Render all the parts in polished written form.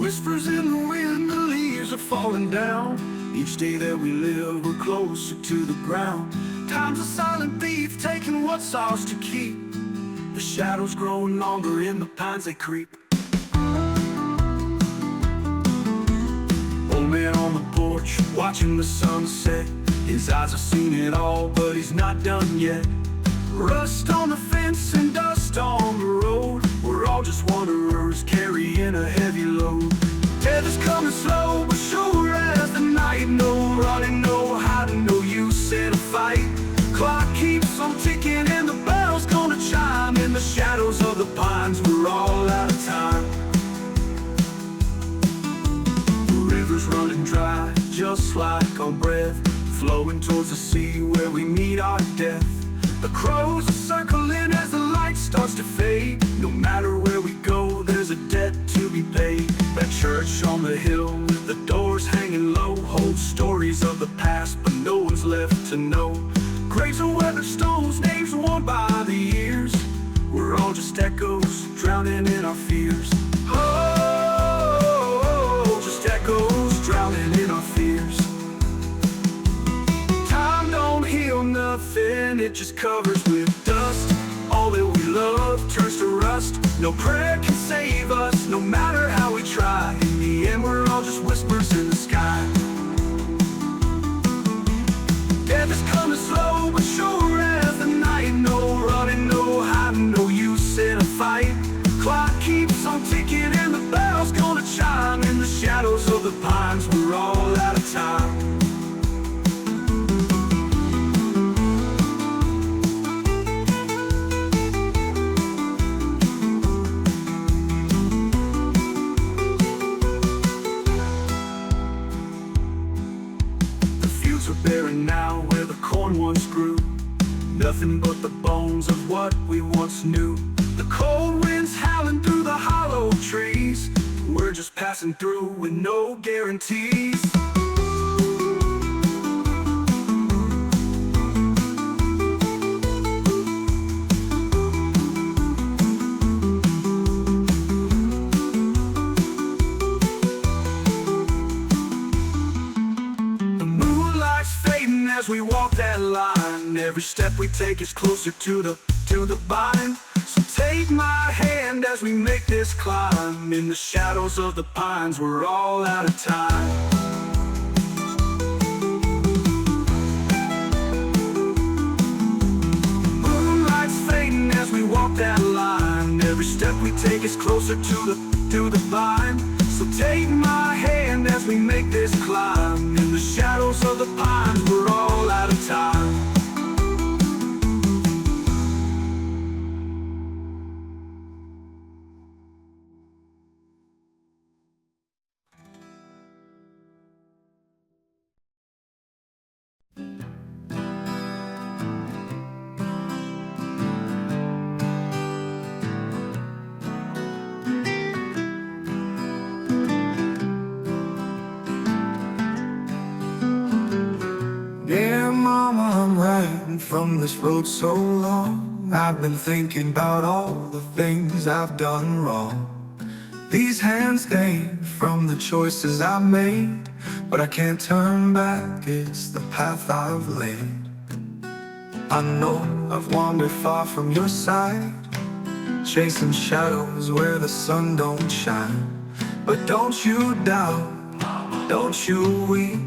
Whispers in the wind, the leaves are falling down. Each day that we live, we're closer to the ground. Time's a silent thief, taking what's ours to keep. The shadows growing longer in the pines they creep. Old man on the porch, watching the sunset. His eyes have seen it all, but he's not done yet. Rust on the fence and dust on the road. We're all just wanderers carrying a heavy load. Death is coming slow, but sure as the night. No running, no hiding, no use in a fight. Clock keeps on ticking and the bell's gonna chime. In the shadows of the pines, we're all out of time. The river's running dry, just like our breath, flowing towards the sea where we meet our death. The crows are circling as the light starts to fade. No matter where we go, there's a debt to be paid. That church on the hill with the doors hanging low holds stories of the past, but no one's left to know. Graves of weathered stones, names worn by the years. We're all just echoes, drowning in our fears. Oh, just echoes, drowning in our fears. Time don't heal nothing, it just covers with dust. All that we love turns to rust. No prayer can save us, no matter how we try. In the end, we're all just whispers in the sky. Death is coming slow, but sure as the night. No running, no hiding, no use in a fight. Clock keeps on ticking and the bell's gonna chime. In the shadows of the pines, we're all out of time. Barren now where the corn once grew. Nothing but the bones of what we once knew. The cold winds howling through the hollow trees. We're just passing through with no guarantees. As we walk that line, every step we take is closer to the bind. So take my hand as we make this climb. In the shadows of the pines, we're all out of time. Moonlight's fading as we walk that line. Every step we take is closer to the bind. So take my hand as we make this climb. In the shadows of the pines, we're all out of time. From this road so long, I've been thinking about all the things I've done wrong. These hands stain from the choices I made, but I can't turn back, it's the path I've laid. I know I've wandered far from your side, chasing shadows where the sun don't shine. But don't you doubt, don't you weep,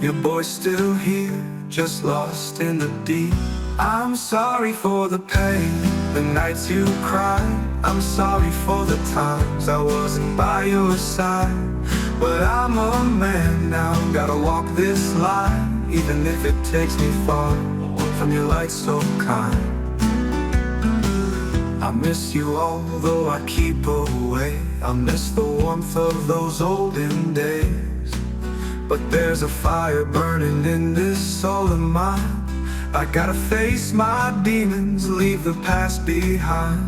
your boy's still here, just lost in the deep. I'm sorry for the pain, the nights you cried. I'm sorry for the times I wasn't by your side. But I'm a man now, gotta walk this line, even if it takes me far from your light so kind. I miss you although I keep away. I miss the warmth of those olden days. But there's a fire burning in this soul of mine. I gotta face my demons, leave the past behind.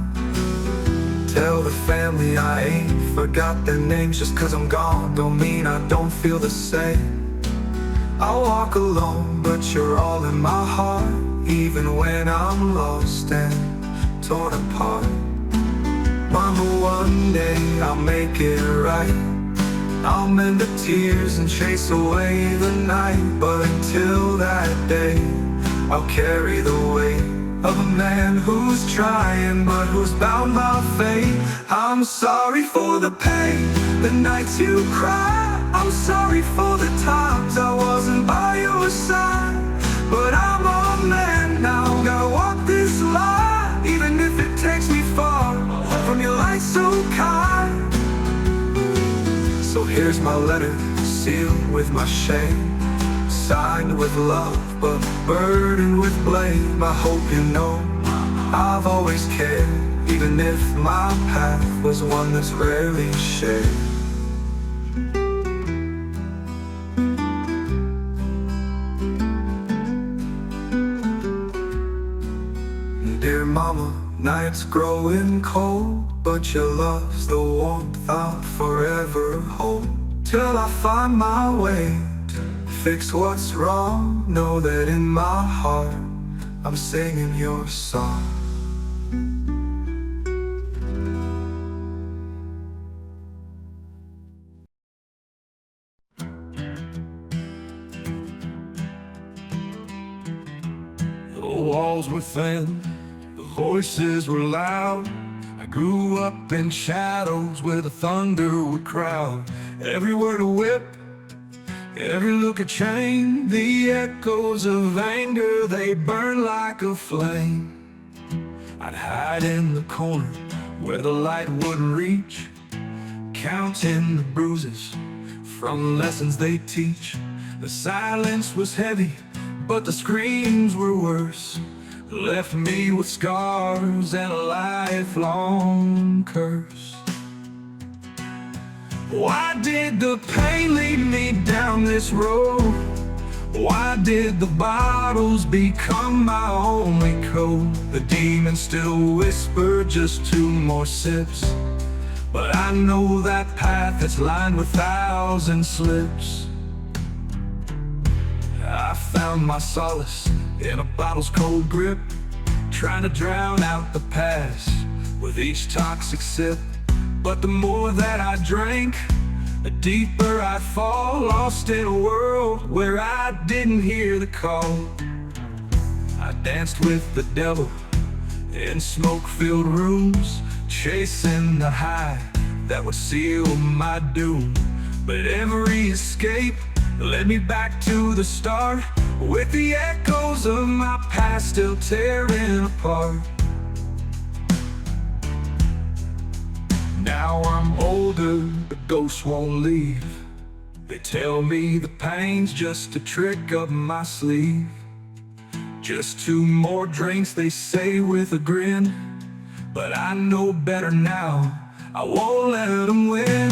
Tell the family I ain't forgot their names. Just cause I'm gone don't mean I don't feel the same. I walk alone, but you're all in my heart, even when I'm lost and torn apart. Mama, one day I'll make it right. I'll mend the tears and chase away the night. But until that day, I'll carry the weight of a man who's trying but who's bound by fate. I'm sorry for the pain, the nights you cry. I'm sorry for the times I wasn't by your side. But I'm a man now, gotta walk this line, even if it takes me far from your light so kind. So here's my letter, sealed with my shame, signed with love, but burdened with blame. I hope you know I've always cared, even if my path was one that's rarely shared. Dear mama, nights growing cold, but your love's the warmth I'll forever hold. Till I find my way to fix what's wrong, know that in my heart I'm singing your song. The walls were thin, the voices were loud. I grew up in shadows where the thunder would crowd. Every word a whip, every look a chain. The echoes of anger, they burn like a flame. I'd hide in the corner where the light wouldn't reach, counting the bruises from lessons they teach. The silence was heavy, but the screams were worse. Left me with scars and a lifelong curse. Why did the pain lead me down this road? Why did the bottles become my only code? The demons still whisper just 2 more sips, but I know that path that's lined with 1,000 slips. I found my solace in a bottle's cold grip, trying to drown out the past with each toxic sip. But the more that I drank, the deeper I'd fall, lost in a world where I didn't hear the call. I danced with the devil in smoke-filled rooms, chasing the high that would seal my doom. But every escape led me back to the start, with the echoes of my past still tearing apart. Now I'm older, the ghosts won't leave. They tell me the pain's just a trick up my sleeve. Just 2 more drinks, they say with a grin, but I know better now, I won't let them win.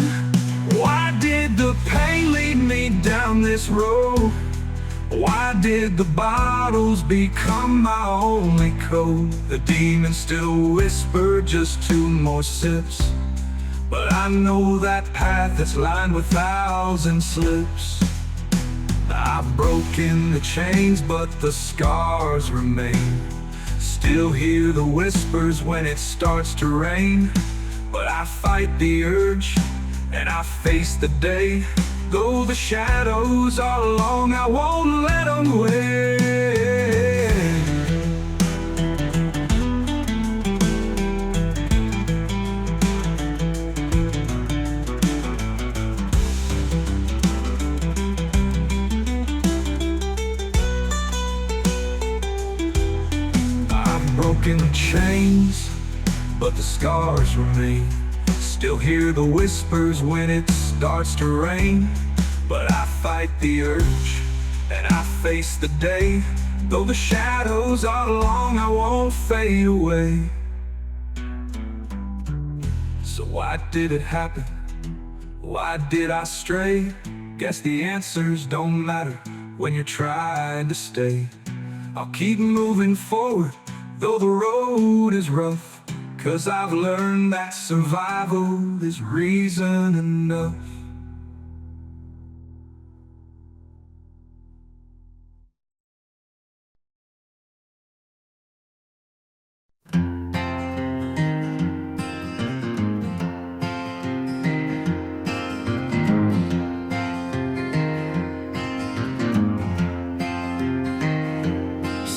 Why did the pain lead me down this road? Why did the bottles become my only code? The demons still whisper just 2 more sips, but I know that path that's lined with 1,000 slips. I've broken the chains, but the scars remain. Still hear the whispers when it starts to rain. But I fight the urge, and I face the day. Though the shadows are long, I won't let them win. I've broken the chains, but the scars remain. Still hear the whispers when it starts to rain. But I fight the urge, and I face the day. Though the shadows are long, I won't fade away. So why did it happen? Why did I stray? Guess the answers don't matter when you're trying to stay. I'll keep moving forward, though the road is rough, 'cause I've learned that survival is reason enough.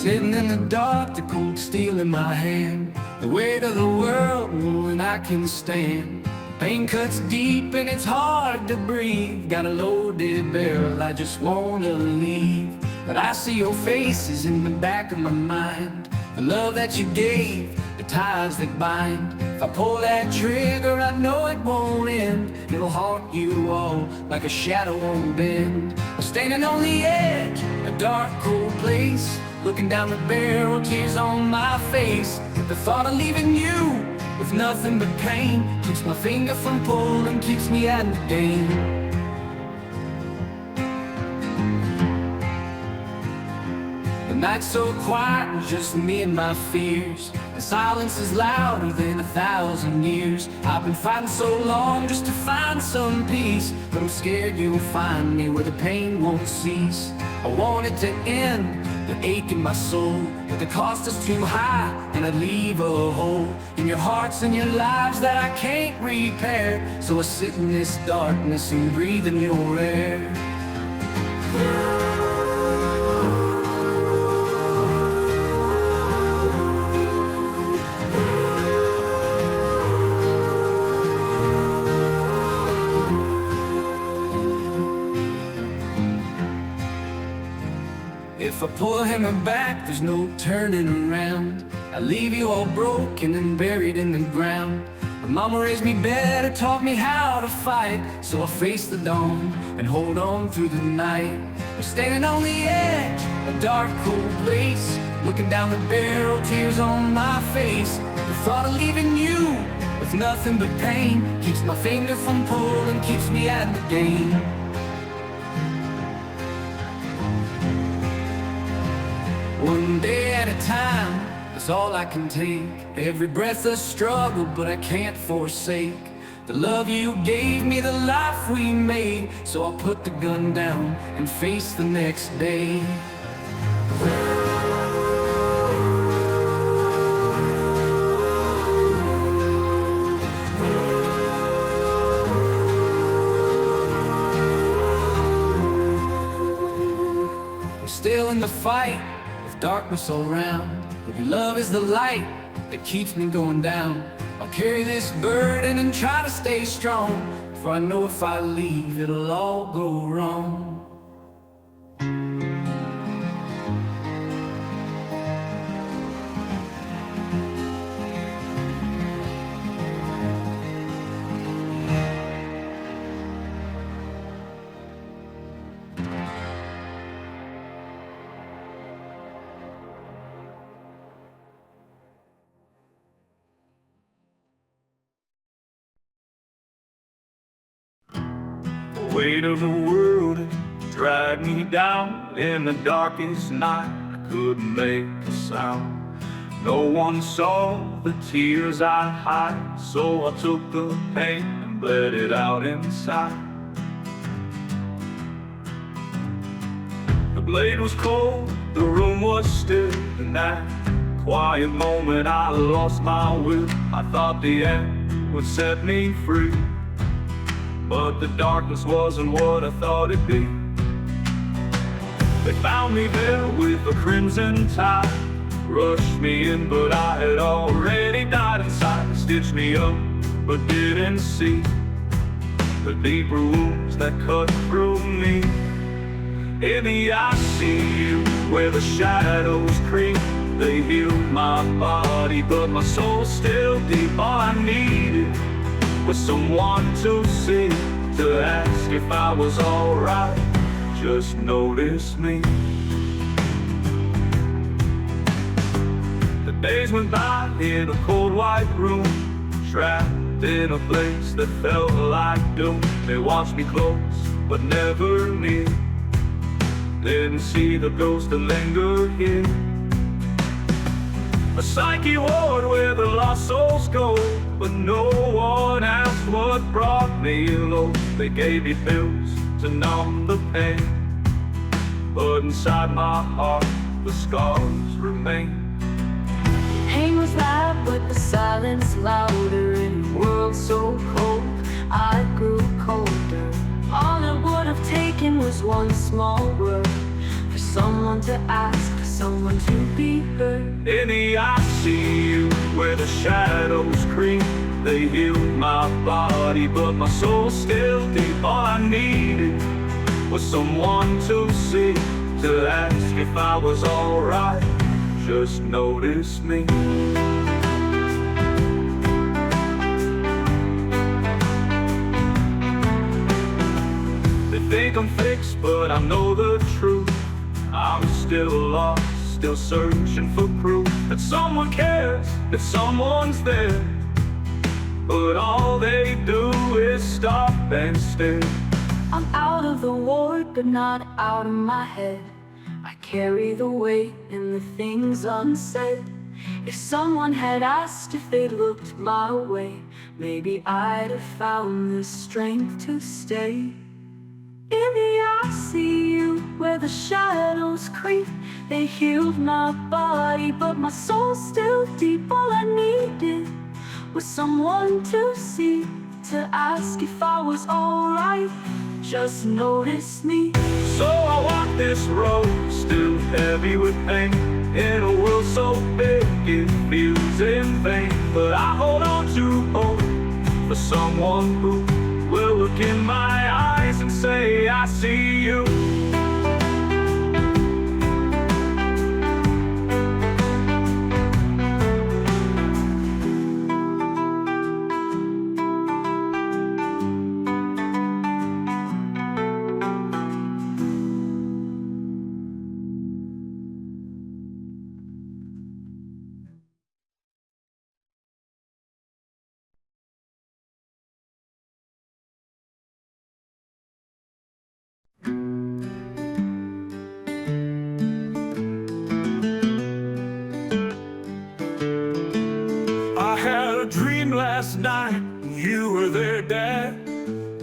sitting in the dark, the cold steel in my hand, the weight of the world more than I can stand. Pain cuts deep and it's hard to breathe. Got a loaded barrel, I just wanna leave. But I see your faces in the back of my mind, the love that you gave, the ties that bind. If I pull that trigger, I know it won't end. It'll haunt you all like a shadow won't bend. I'm standing on the edge, a dark, cold place, looking down the barrel, tears on my face. The thought of leaving you with nothing but pain keeps my finger from pulling, keeps me at the game. The night's so quiet, just me and my fears. The silence is louder than 1,000 years. I've been fighting so long just to find some peace, but I'm scared you'll find me where the pain won't cease. I want it to end, the ache in my soul, but the cost is too high, and I'd leave a hole in your hearts and your lives that I can't repair. So I sit in this darkness and breathe in your air. If I pull him back, there's no turning around. I leave you all broken and buried in the ground. My mama raised me better, taught me how to fight, so I face the dawn and hold on through the night. I'm standing on the edge, a dark, cold place, looking down the barrel, tears on my face. The thought of leaving you with nothing but pain keeps my finger from pulling, keeps me at the game. One day at a time, that's all I can take. Every breath a struggle, but I can't forsake the love you gave me, the life we made. So I'll put the gun down and face the next day. I'm still in the fight, darkness all around, but your love is the light that keeps me going down. I'll carry this burden and try to stay strong, for I know if I leave, it'll all go wrong. The weight of the world dragged me down. In the darkest night, I couldn't make a sound. No one saw the tears I hide, so I took the pain and bled it out inside. The blade was cold, the room was still. In that quiet moment I lost my will. I thought the end would set me free, but the darkness wasn't what I thought it'd be. They found me there with a crimson tide, rushed me in, but I had already died inside. Stitched me up, but didn't see the deeper wounds that cut through me. In the eye, see you where the shadows creep. They healed my body, but my soul's still deep. All I needed was someone to see, to ask if I was alright. Just notice me. The days went by in a cold white room, trapped in a place that felt like doom. They watched me close, but never near. Didn't see the ghost that lingered here. A psyche ward where the lost souls go, but no one asked what brought me low. They gave me pills to numb the pain, but inside my heart the scars remain. Pain was loud, but the silence louder. In a world so cold, I grew colder. All it would have taken was one small word, for someone to ask, for someone to be heard. In the I see you, where the shadows creep. They healed my body, but my soul's still deep. All I needed was someone to see, to ask if I was alright. Just notice me. They think I'm fixed, but I know the truth. I'm still lost, still searching for proof that someone cares, that someone's there. But all they do is stop and stare. I'm out of the ward, but not out of my head. I carry the weight and the things unsaid. If someone had asked if they'd looked my way, maybe I'd have found the strength to stay. In the I see you, where the shadows creep. They healed my body, but my soul's still deep. All I needed was someone to see, to ask if I was alright. Just notice me. So I walk this road, still heavy with pain. In a world so big, it feels in vain. But I hold on to hope for someone who will look in my eyes and say, I see you. Last night, you were there, Dad.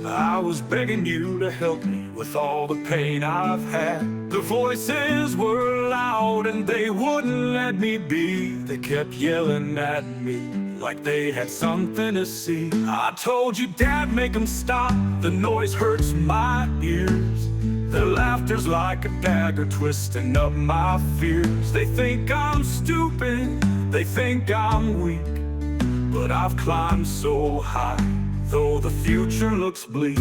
I was begging you to help me with all the pain I've had. The voices were loud and they wouldn't let me be. They kept yelling at me like they had something to see. I told you, Dad, make them stop. The noise hurts my ears. Their laughter's like a dagger twisting up my fears. They think I'm stupid, they think I'm weak. But I've climbed so high, though the future looks bleak.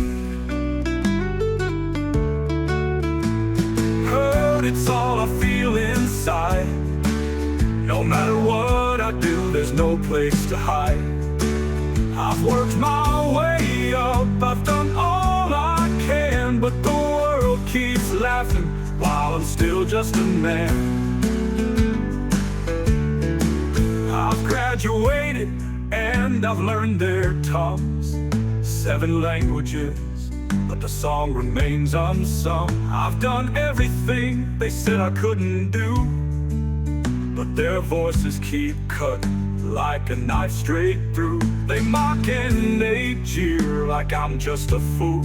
Hurt, it's all I feel inside. No matter what I do, there's no place to hide. I've worked my way up, I've done all I can, but the world keeps laughing while I'm still just a man. I've graduated and I've learned their tongues, 7 languages, but the song remains unsung. I've done everything they said I couldn't do, but their voices keep cutting like a knife straight through. They mock and they jeer like I'm just a fool,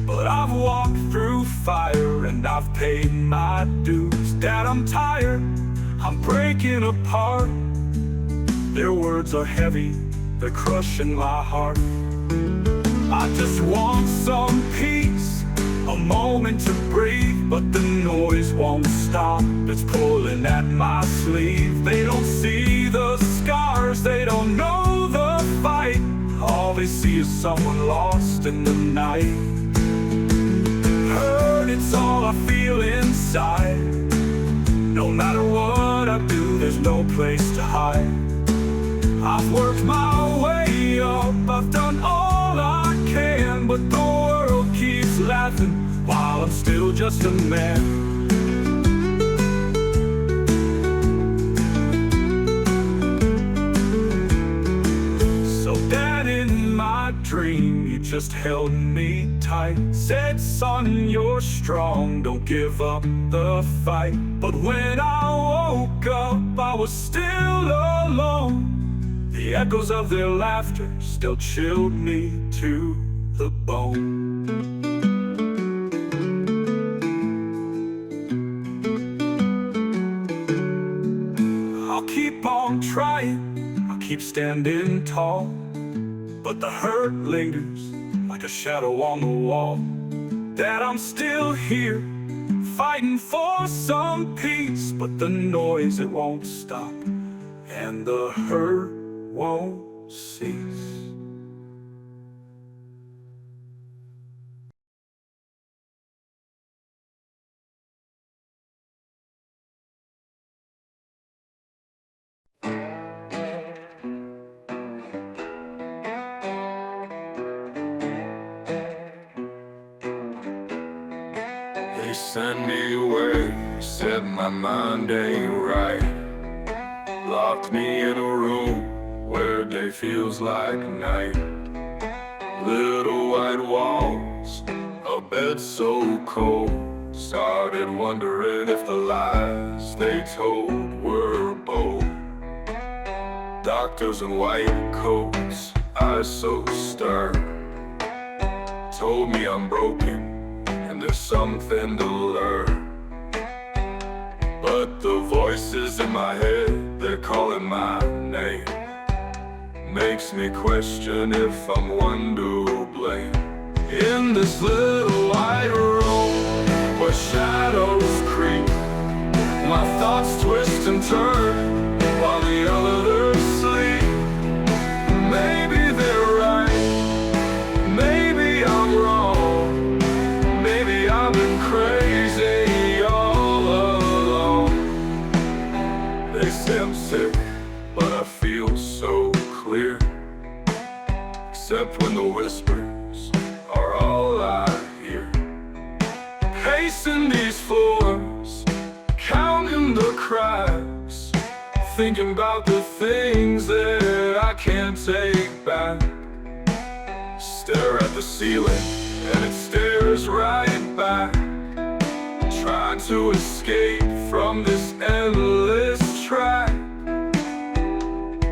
but I've walked through fire and I've paid my dues. Dad, I'm tired, I'm breaking apart. Their words are heavy, they're crushing my heart. I just want some peace, a moment to breathe, but the noise won't stop, it's pulling at my sleeve. They don't see the scars, they don't know the fight. All they see is someone lost in the night. Hurt, it's all I feel inside. No matter what I do, there's no place to hide. I've worked my way up, I've done all I can, but the world keeps laughing while I'm still just a man. So Dad, in my dream, you just held me tight. Said, son, you're strong, don't give up the fight. But when I woke up, I was still alone. The echoes of their laughter still chilled me to the bone. I'll keep on trying, I'll keep standing tall, but the hurt lingers like a shadow on the wall. That I'm still here, fighting for some peace, but the noise, it won't stop, and the hurt won't cease. They sent me away, said my mind ain't right. Locked me in a room where day feels like night. Little white walls, a bed so cold. Started wondering if the lies they told were bold. Doctors in white coats, eyes so stern, told me I'm broken and there's something to learn. But the voices in my head, they're calling my name. Makes me question if I'm one to blame. In this little white room where shadows creep, my thoughts twist and turn while the others sleep. Maybe they're right, maybe I'm wrong, maybe I've been crazy all along. They say I'm sick, but I feel so clear, except when the whispers are all I hear. Pacing these floors, counting the cracks, thinking about the things that I can't take back. Stare at the ceiling and it stares right back, trying to escape from this endless track.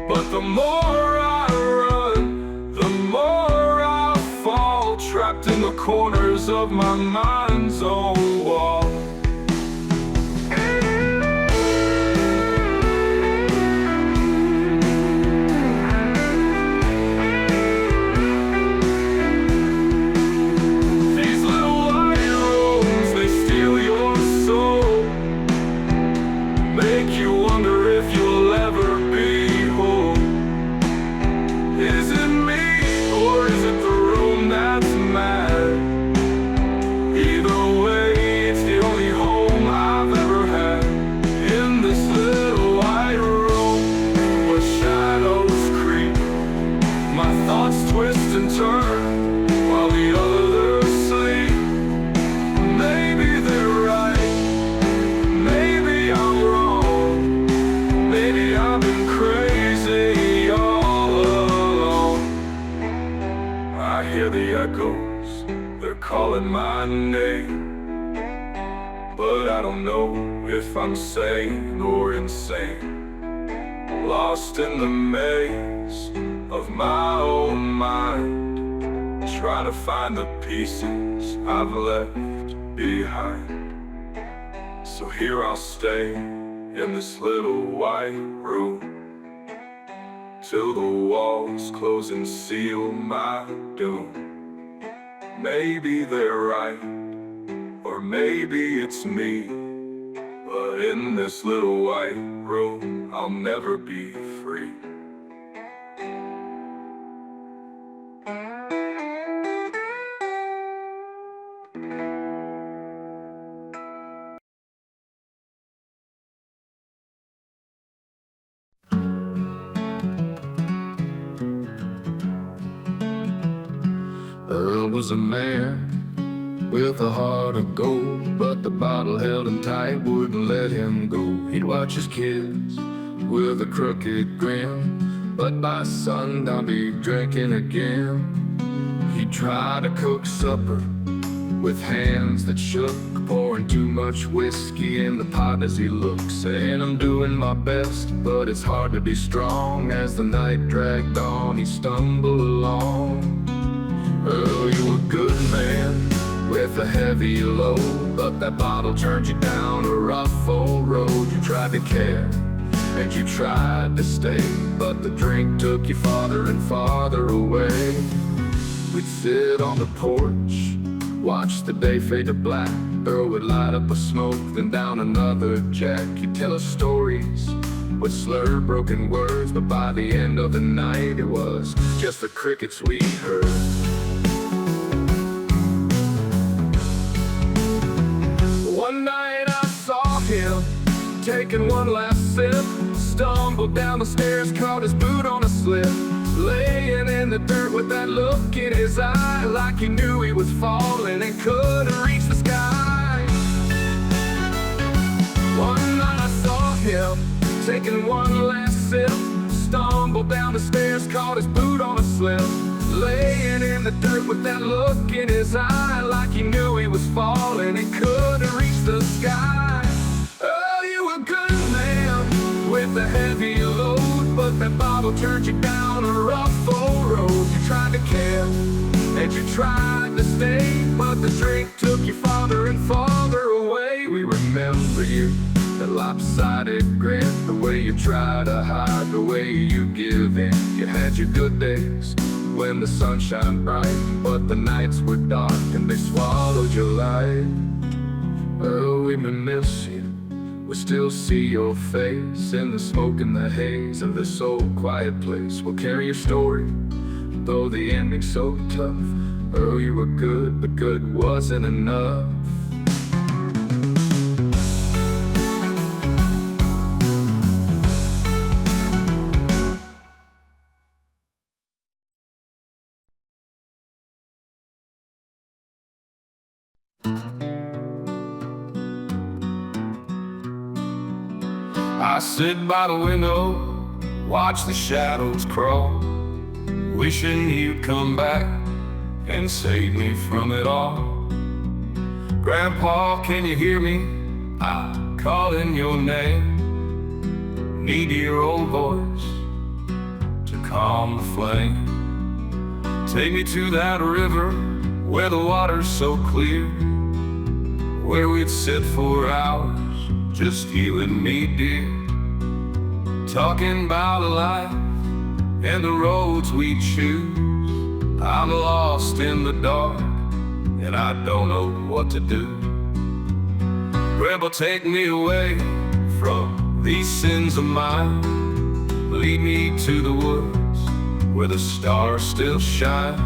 But the more I run, the more I fall, trapped in the corners of my mind's own wall. These little white rooms, they steal your soul, make you wonder if you'll ever be whole. Is it me, or is it the room that's mad? Either way, it's the only home I've ever had. In this little white room where shadows creep, my thoughts twist and turn while the others sleep. Maybe they're right, maybe I'm wrong, maybe I've been crazy all along. I hear the echoes, they're calling my name, but I don't know if I'm sane or insane. Lost in the maze of my own mind, trying to find the pieces I've left behind. So here I'll stay in this little white room till the walls close and seal my doom. Maybe they're right, or maybe it's me, but in this little white room I'll never be free. Earl was a man with a heart of gold, but the bottle held him tight, wouldn't let him go. He'd watch his kids with a crooked grin, but by sundown be drinking again. He'd try to cook supper with hands that shook, pouring too much whiskey in the pot as he looked, saying, I'm doing my best, but it's hard to be strong. As the night dragged on, he stumbled along. Earl, you were a good man with a heavy load, but that bottle turned you down a rough old road. You tried to care and you tried to stay, but the drink took you farther and farther away. We'd sit on the porch, watch the day fade to black, Earl would light up a smoke, then down another jack. He'd tell us stories with slurred, broken words, but by the end of the night it was just the crickets we heard. One night I saw him taking one last sip, stumbled down the stairs, caught his boot on a slip, laying in the dirt with that look in his eye, like he knew he was falling and couldn't reach the sky. One night I saw him taking one last sip, stumbled down the stairs, caught his boot on a slip, laying in the dirt with that look in his eye, like he knew he was falling and couldn't reach the sky. Oh, you were a good man with a heavy load, but that bottle turned you down a rough old road. You tried to care and you tried to stay, but the drink took you farther and farther away. We remember you, the lopsided grin, the way you try to hide, the way you give in. You had your good days when the sun shined bright, but the nights were dark and they swallowed your light. Oh, we may miss you, we still see your face in the smoke and the haze of this old quiet place. We'll carry your story, though the ending's so tough. Oh, you were good, but good wasn't enough. I sit by the window, watch the shadows crawl, wishing you'd come back and save me from it all. Grandpa, can you hear me? I'm calling your name. Need your old voice to calm the flame. Take me to that river where the water's so clear, where we'd sit for hours, just you and me, dear, talking about life and the roads we choose. I'm lost in the dark and I don't know what to do. Rebel, take me away from these sins of mine. Lead me to the woods where the stars still shine.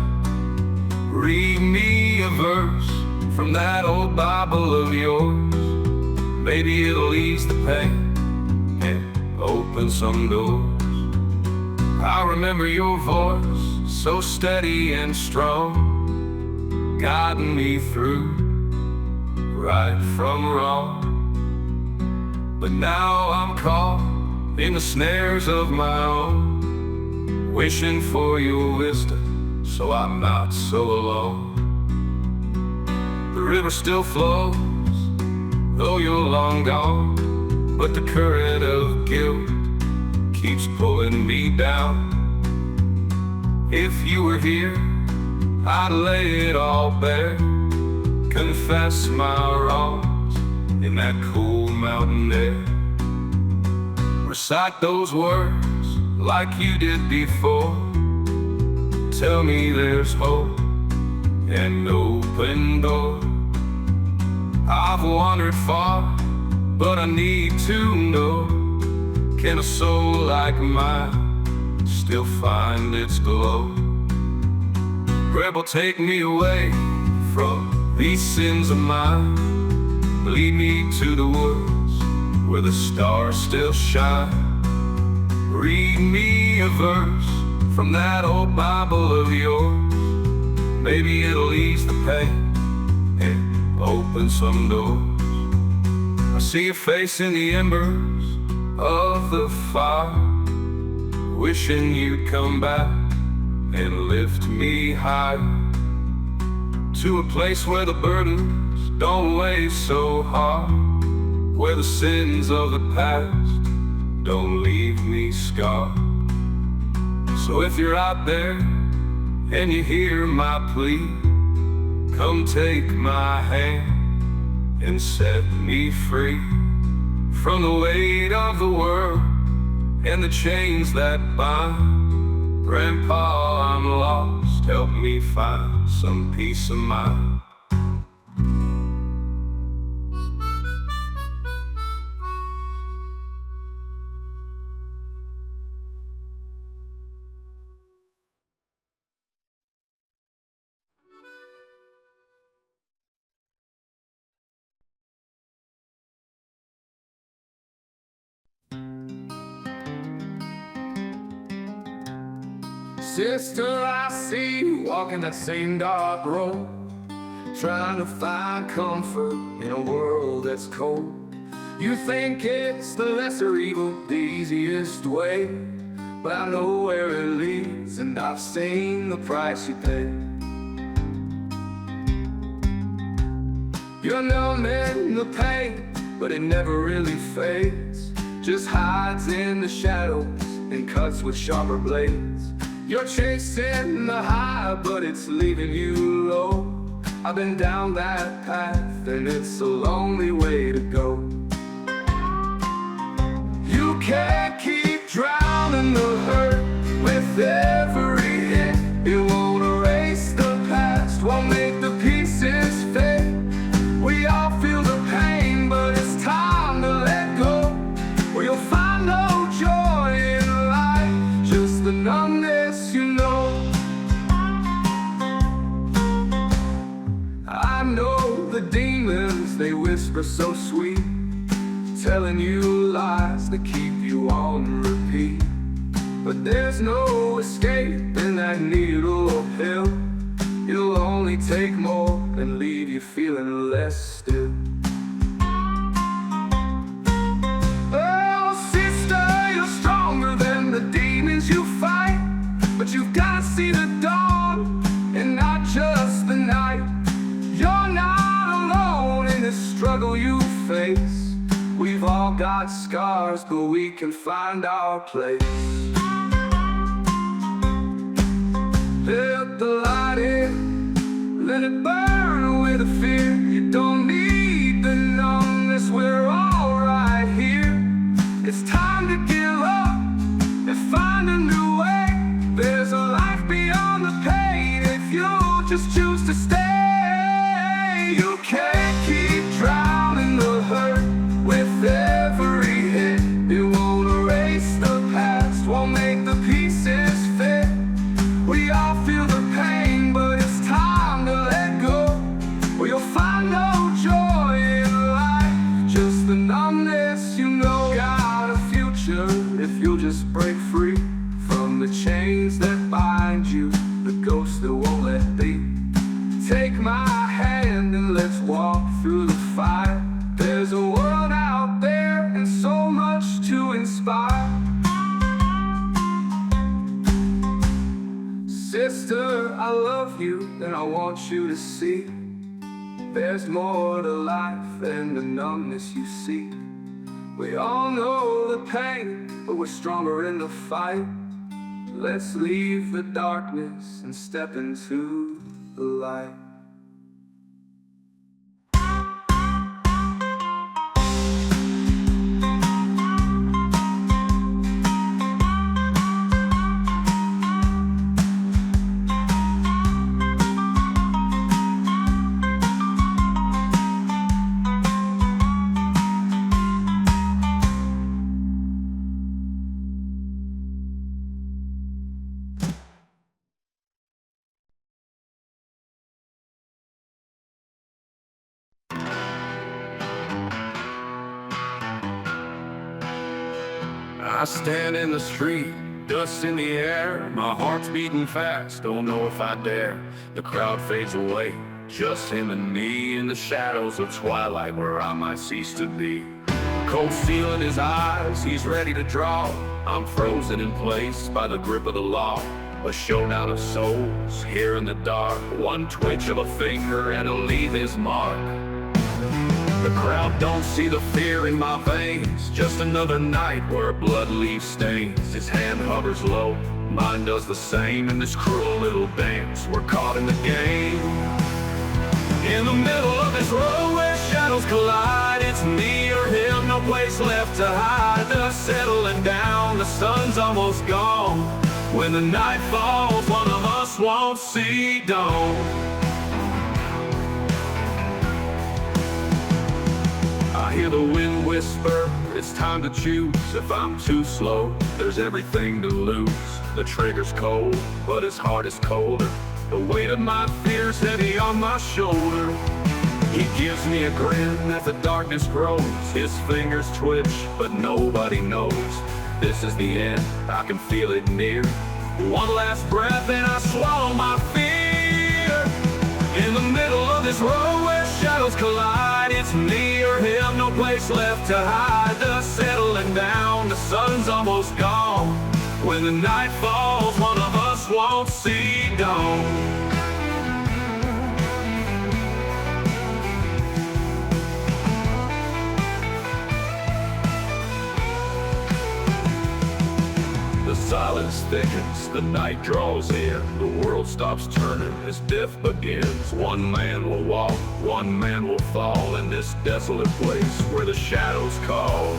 Read me a verse from that old Bible of yours. Maybe it'll ease the pain and open some doors. I remember your voice, so steady and strong, guiding me through right from wrong. But now I'm caught in the snares of my own, wishing for your wisdom so I'm not so alone. The river still flows, though you're long gone, but the current of guilt keeps pulling me down. If you were here, I'd lay it all bare, confess my wrongs in that cool mountain air. Recite those words like you did before. Tell me there's hope and open door. I've wandered far, but I need to know, can a soul like mine still find its glow? Rebel, take me away from these sins of mine. Lead me to the woods where the stars still shine. Read me a verse from that old Bible of yours. Maybe it'll ease the pain and open some doors. I see your face in the embers of the fire, wishing you'd come back and lift me high, to a place where the burdens don't weigh so hard, where the sins of the past don't leave me scarred. So if you're out there and you hear my plea, come take my hand and set me free from the weight of the world and the chains that bind. Grandpa, I'm lost, help me find some peace of mind. Sister, I see you walking that same dark road, trying to find comfort in a world that's cold. You think it's the lesser evil, the easiest way, but I know where it leads, and I've seen the price you pay. You're numbing the pain, but it never really fades, just hides in the shadows and cuts with sharper blades. You're chasing the high, but it's leaving you low. I've been down that path, and it's a lonely way to go. You can't keep drowning the hurt with every hit. It won't erase the past, won't make the pieces fit. We all feel the pain, but it's time to let go, or you'll find no joy in life, just the numbness you know. I know the demons, they whisper so sweet, telling you lies that keep you on repeat. But there's no escape in that needle pill. It'll only take more and leave you feeling less still. Oh, sister, you're stronger than the demons you fight, but you've got to see the dawn and not just the night. You're not alone in this struggle you face. We've all got scars, but we can find our place. Let the light in, let it burn away the fear. You don't need the numbness, we're all right here. It's time to give up and find a new way. There's a life beyond the pain if you just choose to stay. You can't keep drowning the hurt with every hit. It won't erase the past, won't make the pieces fit. We all feel the pain, but it's time to let go, or you'll find no joy in life, just the numbness you know. Got a future if you'll just break free from the chains that bind you, the ghosts that won't let be. Take my hand and let's walk through the fire. There's a world out there and so much to inspire. Sister, I love you and I want you to see there's more to life than the numbness you see. We all know the pain, but we're stronger in the fight. Let's leave the darkness and step into the light. I stand in the street, dust in the air, my heart's beating fast, don't know if I dare. The crowd fades away, just him and me in the shadows of twilight where I might cease to be. Cold steel in his eyes, he's ready to draw. I'm frozen in place by the grip of the law. A showdown of souls, here in the dark. One twitch of a finger and he'll leave his mark. The crowd don't see the fear in my veins, just another night where blood leaves stains. His hand hovers low, mine does the same in this cruel little dance. We're caught in the game, in the middle of this road where shadows collide. It's me or him, no place left to hide. Dust settling down, the sun's almost gone. When the night falls, one of us won't see dawn. I hear the wind whisper, it's time to choose. If I'm too slow, there's everything to lose. The trigger's cold, but his heart is colder. The weight of my fear's heavy on my shoulder. He gives me a grin as the darkness grows. His fingers twitch, but nobody knows. This is the end, I can feel it near. One last breath and I swallow my fear. In the middle of this road where shadows collide, it's me or him, no place left to hide. The settling down, the sun's almost gone. When the night falls, one of us won't see dawn. The silence thickens, the night draws in. The world stops turning as death begins. One man will walk, one man will fall in this desolate place where the shadows call.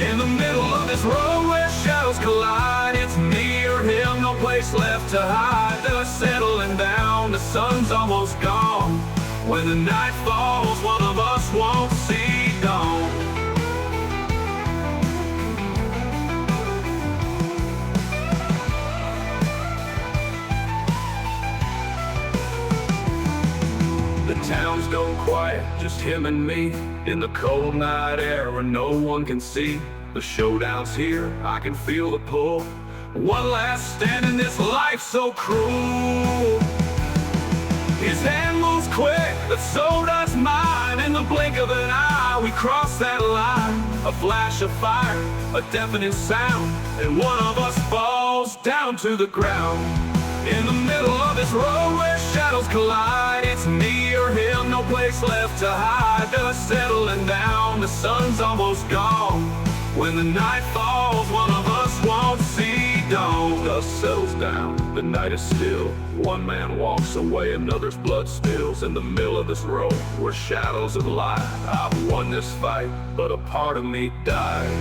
In the middle of this road where shadows collide, it's me or him, no place left to hide. The settling down, the sun's almost gone. When the night falls, one of us won't see dawn. The town's gone quiet, just him and me, in the cold night air where no one can see. The showdown's here, I can feel the pull. One last stand in this life so cruel. His hand moves quick, but so does mine. In the blink of an eye, we cross that line. A flash of fire, a deafening sound, and one of us falls down to the ground. In the middle of this road where shadows collide, it's me or him, no place left to hide. Dust settling down, the sun's almost gone. When the night falls, one of us won't see dawn. Dust settles down, the night is still. One man walks away, another's blood spills. In the middle of this road where shadows have lied, I've won this fight, but a part of me died.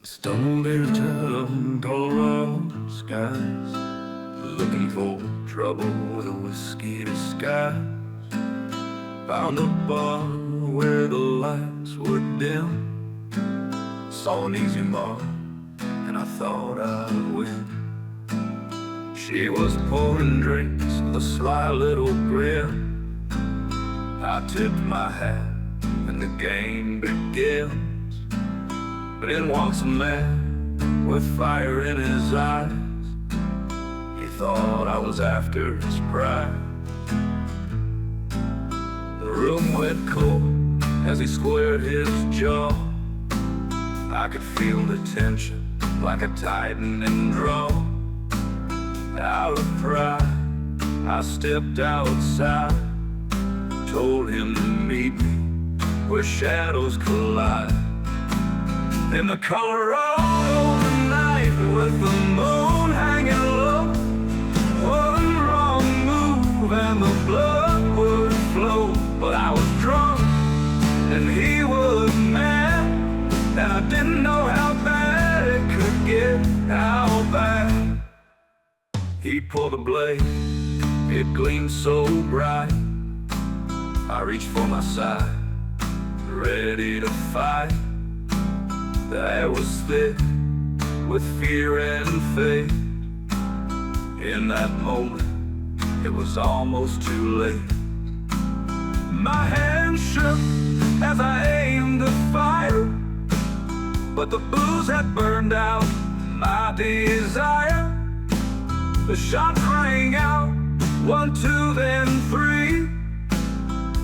Stumbled to Colorado skies, looking for trouble with a whiskey disguise. Found a bar where the lights were dim. Saw an easy mark, and I thought I'd win. She was pouring drinks with a sly little grin. I tipped my hat, and the game begins. But in walks a man with fire in his eyes. He thought I was after his pride. The room went cold as he squared his jaw. I could feel the tension like a tightening draw. Out of pride, I stepped outside, told him to meet me where shadows collide. In the Colorado night with the moon hanging low, one wrong move and the blood would flow. But I was drunk and he was mad, and I didn't know how bad it could get, how bad. He pulled a blade, it gleamed so bright. I reached for my side, ready to fight. The air was thick with fear and faith. In that moment, it was almost too late. My hand shook as I aimed the fire, but the booze had burned out my desire. The shots rang out, 1, 2, then 3,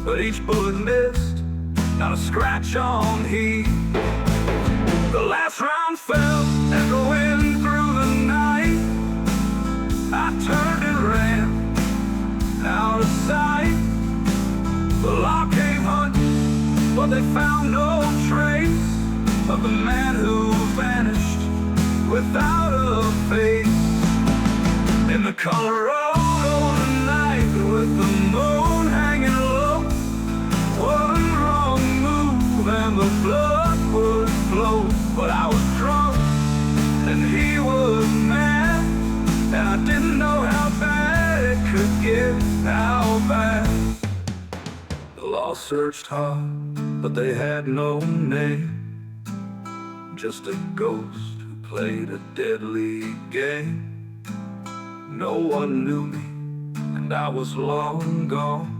but each bullet missed, not a scratch on he. The last round fell, echoing through the night. I turned and ran out of sight. The law came hunting, but they found no trace of the man who vanished without a face. In the Colorado night with the moon hanging low, All searched hard, but they had no name. Just a ghost who played a deadly game. No one knew me, and I was long gone.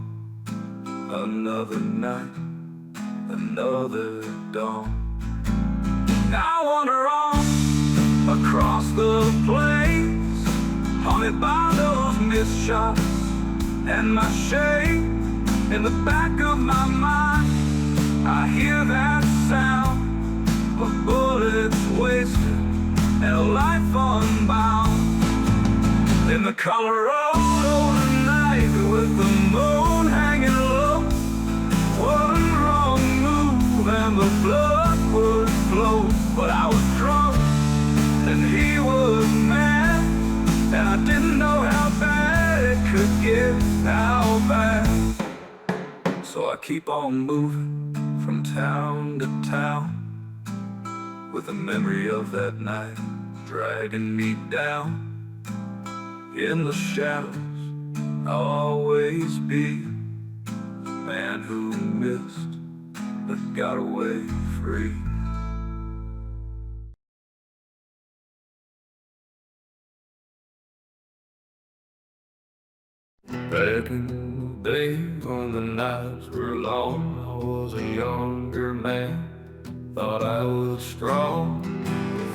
Another night, another dawn. I wander on across the plains, haunted by those missed shots and my shame. In the back of my mind, I hear that sound of bullets wasted and a life unbound. In the Colorado night with the moon hanging low, one wrong move and the blood would flow. But I was drunk and he was mad, and I didn't know how bad it could get, how bad. So I keep on moving from town to town, with the memory of that night dragging me down. In the shadows I'll always be the man who missed but got away free. Back in the day when the nights were long, I was a younger man, thought I was strong.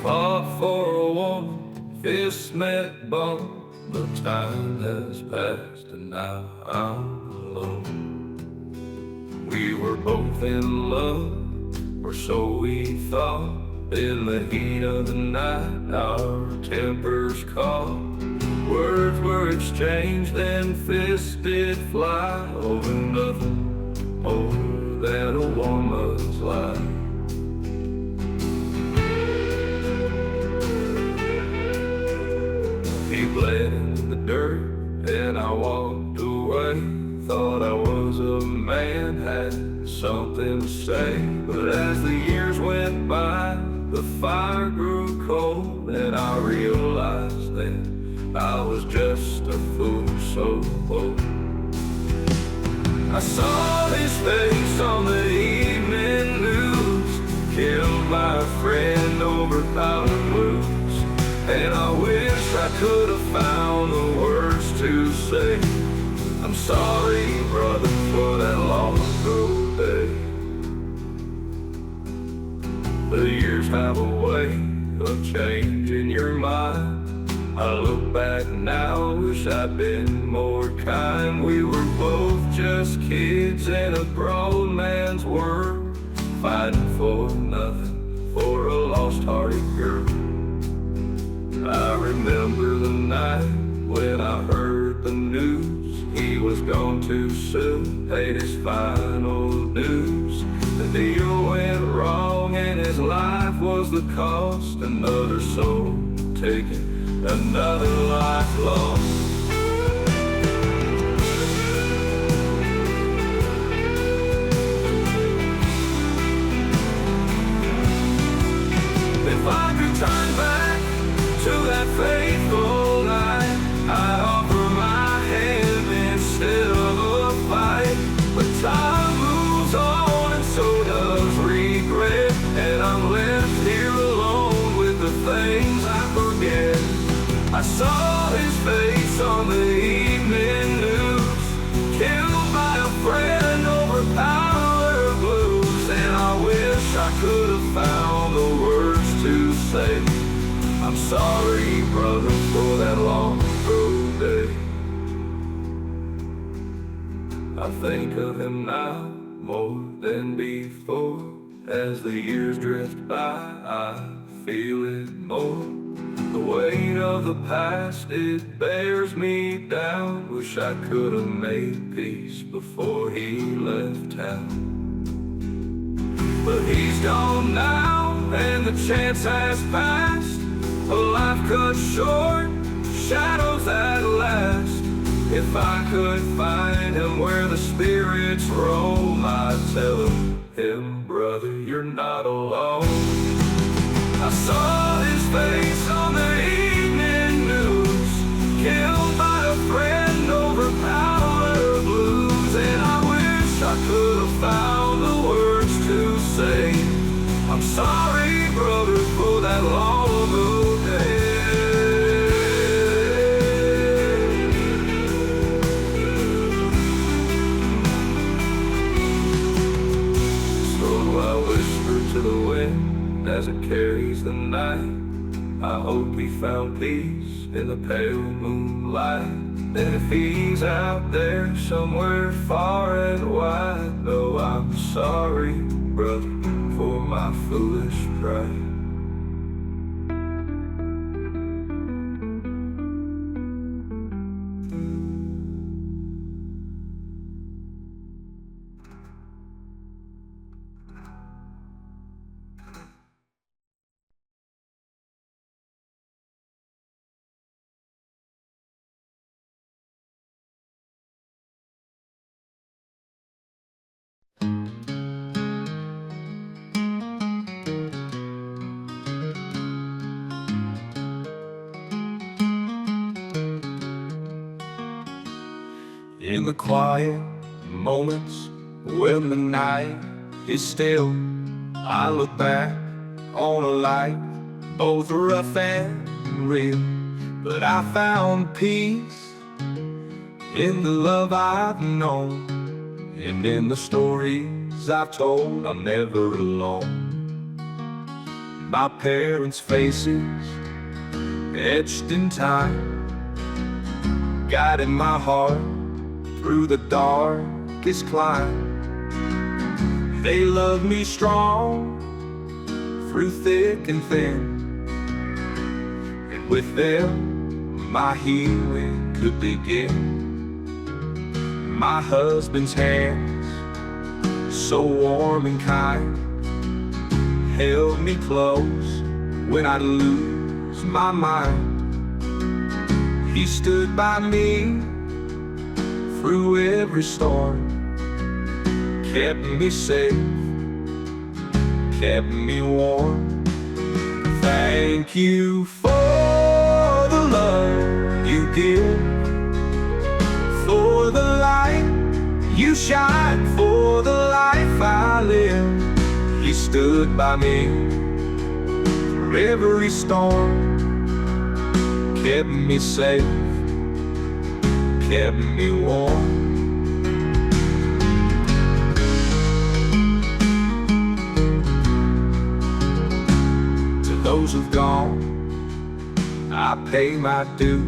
Fought for a woman, fists met bone. But time has passed and now I'm alone. We were both in love, or so we thought. In the heat of the night, our tempers caught. Words were exchanged, then fists did fly over nothing more than a woman's life. He bled in the dirt and I walked away. Thought I was a man, had something to say. But as the years went by, the fire grew cold, and I realized that I was just a fool so old. I saw his face on the evening news, killed by a friend over powder blues. And I wish I could have found the words to say, I'm sorry, brother, for that long ago day. The years have a way of changing your mind. I look back now, wish I'd been more kind. We were both just kids in a grown man's world, fighting for nothing, for a lost hearted girl. I remember the night when I heard the news, he was gone too soon, paid his final dues. The deal went wrong and his life was the cost. Another soul taken, another life lost. If I could turn back to that faithful night, I'd offer my hand instead of a fight. But time moves on and so does regret, and I'm left here alone with the things I forget. I saw his face on the evening news, killed by a friend over power blues. And I wish I could have found the words to say, I'm sorry, brother, for that long ago day. I think of him now more than before. As the years drift by, I feel it more. The weight of the past, it bears me down. Wish I could have made peace before he left town. But he's gone now, and the chance has passed. A life cut short, shadows at last. If I could find him where the spirits roam, I'd tell him, brother, you're not alone. I saw his face on the evening news, killed by a friend over powder blues. And I wish I could have I'm sorry, brother, for that long ago day. So I whisper to the wind as it carries the night. I hope we found peace in the pale moonlight. And if he's out there somewhere far and wide, oh, I'm sorry, brother, for my foolish pride. In the quiet moments when the night is still, I look back on a life both rough and real. But I found peace in the love I've known, and in the stories I've told. I'm never alone. My parents' faces etched in time, guided my heart through the darkest climb. They loved me strong through thick and thin, and with them my healing could begin. My husband's hands, so warm and kind, held me close when I'd lose my mind. He stood by me through every storm, kept me safe, kept me warm. Thank you for the love you give, for the light you shine, for the life I live. He stood by me through every storm, kept me safe, kept me warm. To those who've gone, I pay my due.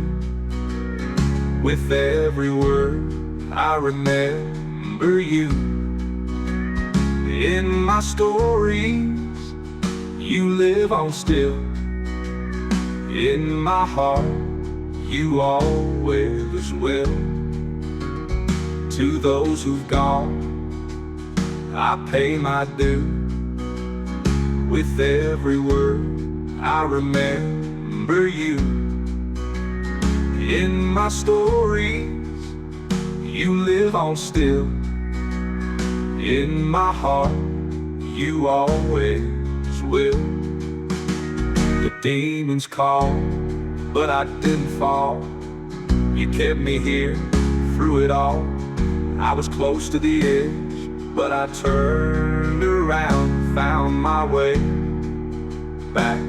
With every word I remember you. In my stories you live on still. In my heart you always will. To those who've gone, I pay my due. With every word I remember you. In my stories you live on still. In my heart you always will. The demons called, but I didn't fall. You kept me here through it all. I was close to the edge, but I turned around, found my way back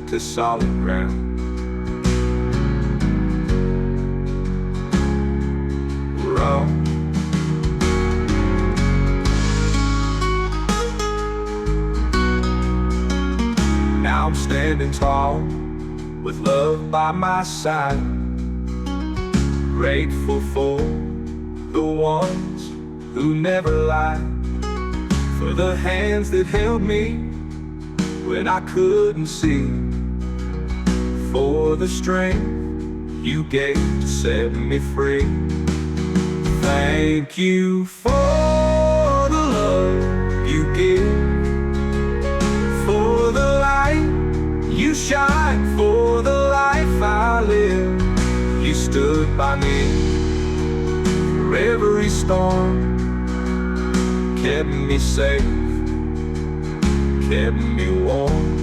to solid ground. Earl. Now I'm standing tall with love by my side, grateful for the ones who never lied, for the hands that held me when I couldn't see, for the strength you gave to set me free. Thank you for the love you give, for the light you shine, for the life I live. You stood by me through every storm, kept me safe, kept me warm.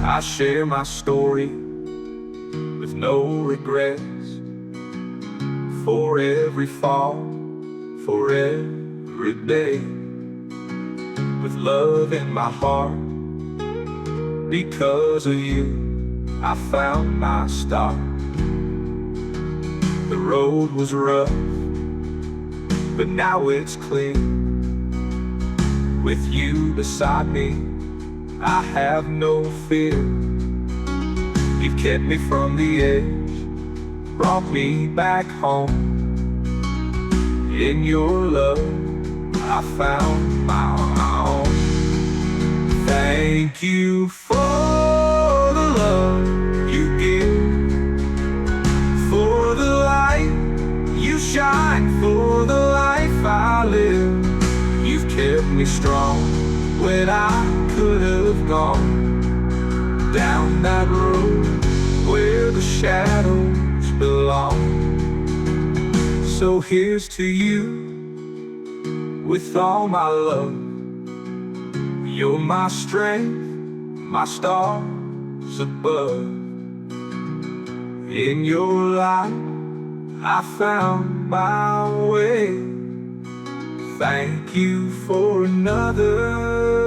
I share my story with no regrets, for every fall, for every day. with love in my heart. Because of you, I found my star. The road was rough, but now it's clear. With you beside me, I have no fear. You've kept me from the edge, brought me back home. In your love, I found my own. Thank you for the love you give, for the light you shine, for the life I live. You've kept me strong when I could have gone down that road where the shadows belong. So here's to you with all my love. You're my strength, my stars above. In your light, I found my way. Thank you for another